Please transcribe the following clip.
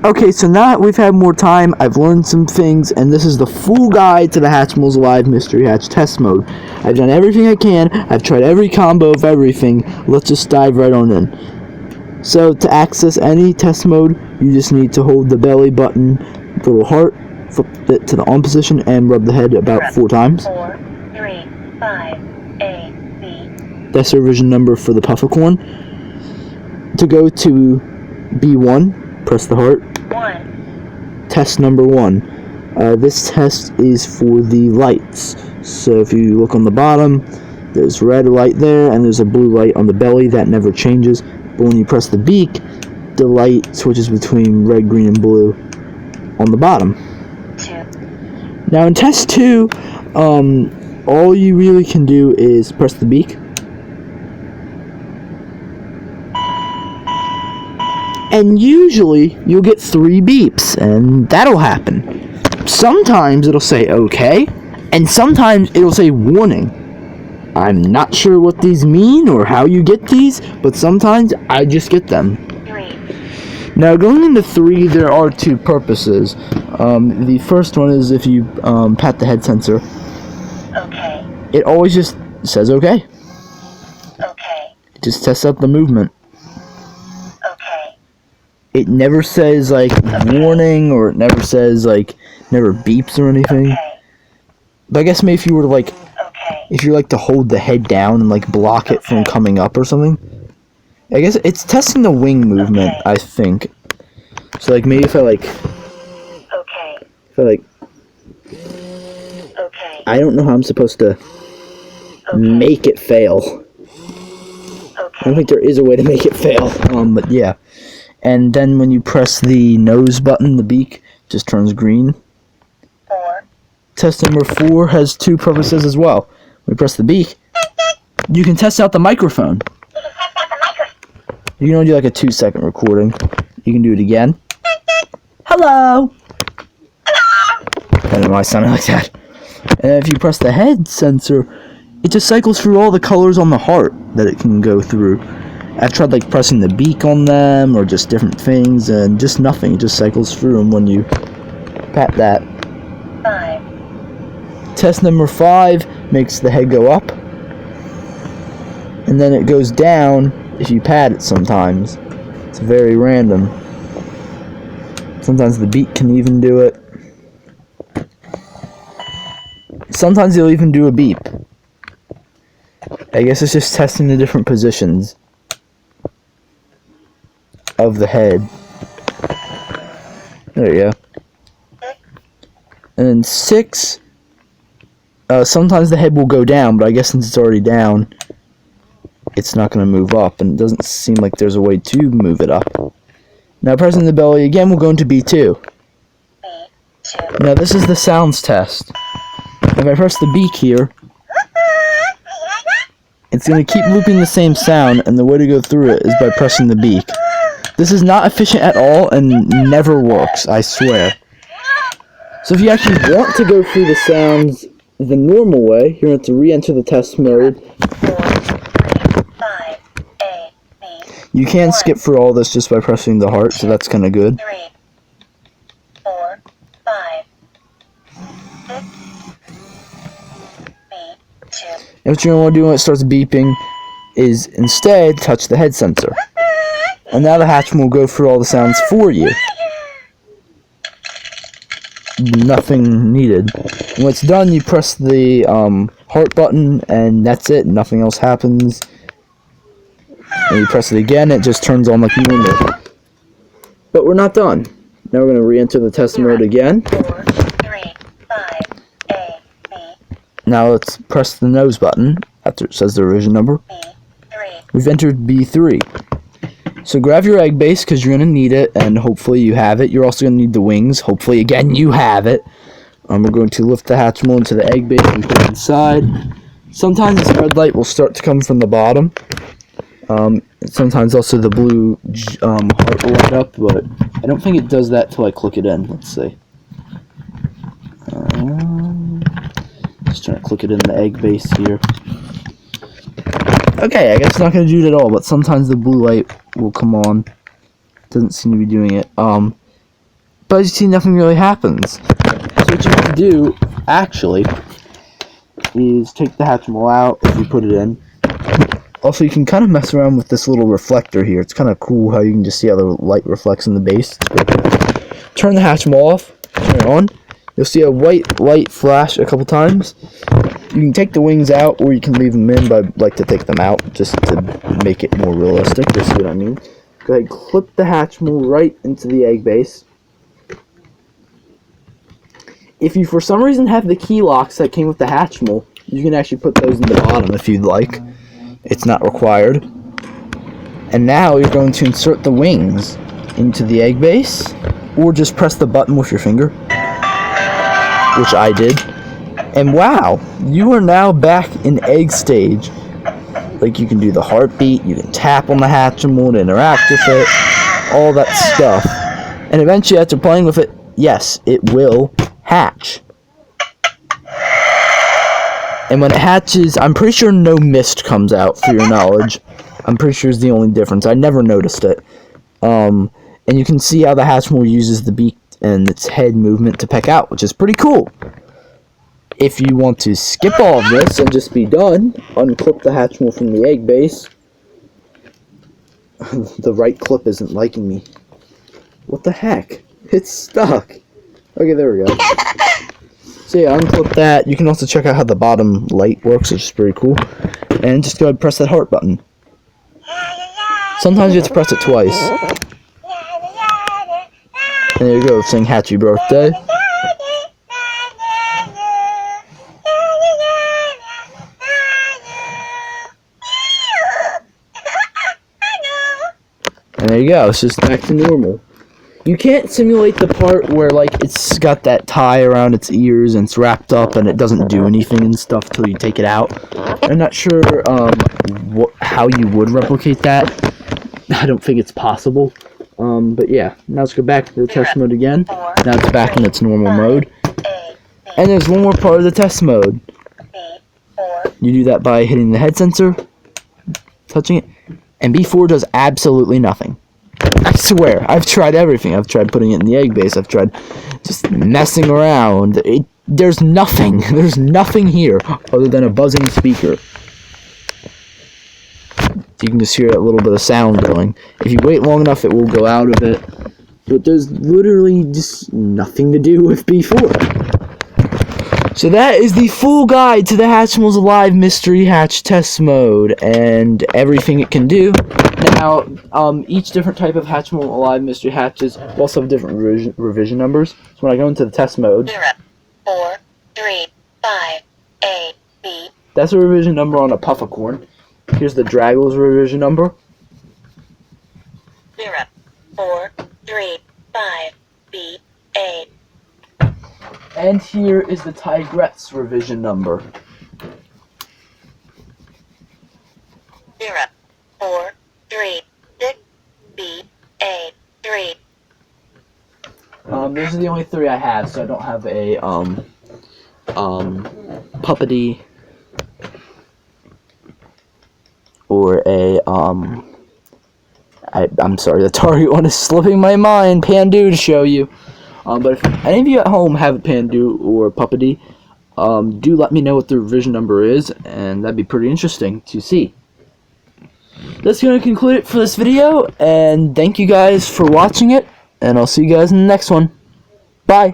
Okay, so now that we've had more time, I've learned some things, and this is the full guide to the Hatchimals Alive Mystery Hatch test mode. I've done everything I can, I've tried every combo of everything. Let's just dive right on in. So, to access any test mode, you just need to hold the belly button, the little heart, flip it to the on position, and rub the head about 4 times. 4, 3, 5, A, B. That's the revision number for the puffercorn. To go to B1, press the heart. 1. Test number 1. This test is for the lights. So if you look on the bottom, there's red light there, and there's a blue light on the belly. That never changes. But when you press the beak, the light switches between red, green, and blue on the bottom. 2. Now in test 2, all you really can do is press the beak. And usually, you'll get 3 beeps, and that'll happen. Sometimes it'll say okay, and sometimes it'll say warning. I'm not sure what these mean or how you get these, but sometimes I just get them. 3. Now, going into 3, there are 2 purposes. The first one is if you pat the head sensor. Okay. It always just says okay. Okay. It just tests out the movement. Okay. It never says, like, warning, or it never says, like, never beeps or anything. Okay. But I guess maybe if you were to, like, Okay. if you like to hold the head down and, like, block it from coming up or something. I guess it's testing the wing movement, I think. So, like, maybe if I, like, Okay. Okay. I don't know how I'm supposed to make it fail. I don't think there is a way to make it fail. But yeah. And then when you press the nose button, the beak just turns green. 4. Test number 4 has 2 purposes as well. When you press the beak, you can test out the microphone. You can only do like a 2-second recording. You can do it again. Hello! I don't know why I sounded like that. And if you press the head sensor, it just cycles through all the colors on the heart that it can go through. I've tried like pressing the beak on them or just different things, and just nothing. It just cycles through them when you pat that. 5. Test number 5 makes the head go up, and then it goes down if you pat it sometimes. It's very random. Sometimes the beak can even do it. Sometimes it'll even do a beep. I guess it's just testing the different positions of the head. There you go. And then 6, sometimes the head will go down, but I guess since it's already down, it's not going to move up, and it doesn't seem like there's a way to move it up. Now pressing the belly again, we'll go into B2. B2. Now this is the sounds test. If I press the beak here, it's going to keep looping the same sound, and the way to go through it is by pressing the beak. This is not efficient at all and never works, I swear. So if you actually want to go through the sounds the normal way, you're going to have to re-enter the test mode. 4, 3, 5, A, B. You can skip through all this just by pressing the heart, so that's kind of good. 3, 4, 5, 6, B2. And what you're going to want to do when it starts beeping is instead touch the head sensor. And now the Hatchman will go through all the sounds for you. Nothing needed. When it's done, you press the heart button, and that's it. Nothing else happens. And you press it again, it just turns on like normal. But we're not done. Now we're going to re-enter the test mode again. 4, 3, 5, A, B. Now let's press the nose button after it says the revision number. B3. We've entered B3. So grab your egg base because you're going to need it, and hopefully you have it. You're also going to need the wings. Hopefully, again, you have it. We're going to lift the Hatchimal into the egg base and put it inside. Sometimes this red light will start to come from the bottom. Sometimes also the blue heart will light up, but I don't think it does that till I click it in. Let's see. Just trying to click it in the egg base here. Okay, I guess it's not going to do it at all, but sometimes the blue light will come on. Doesn't seem to be doing it. But as you see, nothing really happens. So what you have to do, actually, is take the Hatchimal out if you put it in. Also, you can kind of mess around with this little reflector here. It's kind of cool how you can just see how the light reflects in the base. Turn the Hatchimal off, turn it on. You'll see a white light flash a couple times. You can take the wings out, or you can leave them in, but I like to take them out just to make it more realistic. You'll see what I mean. Go ahead, clip the Hatchimal right into the egg base. If you, for some reason, have the key locks that came with the Hatchimal, you can actually put those in the bottom if you'd like. It's not required. And now you're going to insert the wings into the egg base, or just press the button with your finger, which I did. And wow, you are now back in egg stage. Like, you can do the heartbeat, you can tap on the Hatchimal to interact with it, all that stuff. And eventually, after playing with it, yes, it will hatch. And when it hatches, I'm pretty sure no mist comes out, for your knowledge. I'm pretty sure it's the only difference. I never noticed it. And you can see how the Hatchimal uses the beak and its head movement to peck out, which is pretty cool. If you want to skip all of this and just be done, unclip the Hatchimal from the egg base. The right clip isn't liking me. What the heck? It's stuck. Okay, there we go. So yeah, unclip that. You can also check out how the bottom light works, which is pretty cool. And just go ahead and press that heart button. Sometimes you have to press it twice. And there you go, sing Happy Birthday. And there you go, it's just back to normal. You can't simulate the part where, like, it's got that tie around its ears and it's wrapped up and it doesn't do anything and stuff till you take it out. I'm not sure how you would replicate that. I don't think it's possible. But yeah, now let's go back to the test mode again. Now it's back in its normal mode. And there's one more part of the test mode. You do that by hitting the head sensor, touching it, and B4 does absolutely nothing. I swear, I've tried everything. I've tried putting it in the egg base. I've tried just messing around. There's nothing. There's nothing here other than a buzzing speaker. You can just hear a little bit of sound going. If you wait long enough, it will go out of it. But there's literally just nothing to do with B4. So that is the full guide to the Hatchimals Alive Mystery Hatch Test Mode and everything it can do. Now, each different type of Hatchimal Alive Mystery Hatches will also have different revision numbers. So when I go into the test mode, 0, 4, 3, 5, A, B. That's a revision number on a puffercorn. Here's the Draggle's revision number. 0, 4, 3, 5, B, A. And here is the Tigrette's revision number. 0, 4, 3, 6, B, A, 3. Those are the only three I have, so I don't have a Puppety or a I'm sorry, the target one is slipping my mind. Pandu to show you. But if any of you at home have a Pandu or Puppety, do let me know what the revision number is, and that'd be pretty interesting to see. That's going to conclude it for this video, and thank you guys for watching it, and I'll see you guys in the next one. Bye!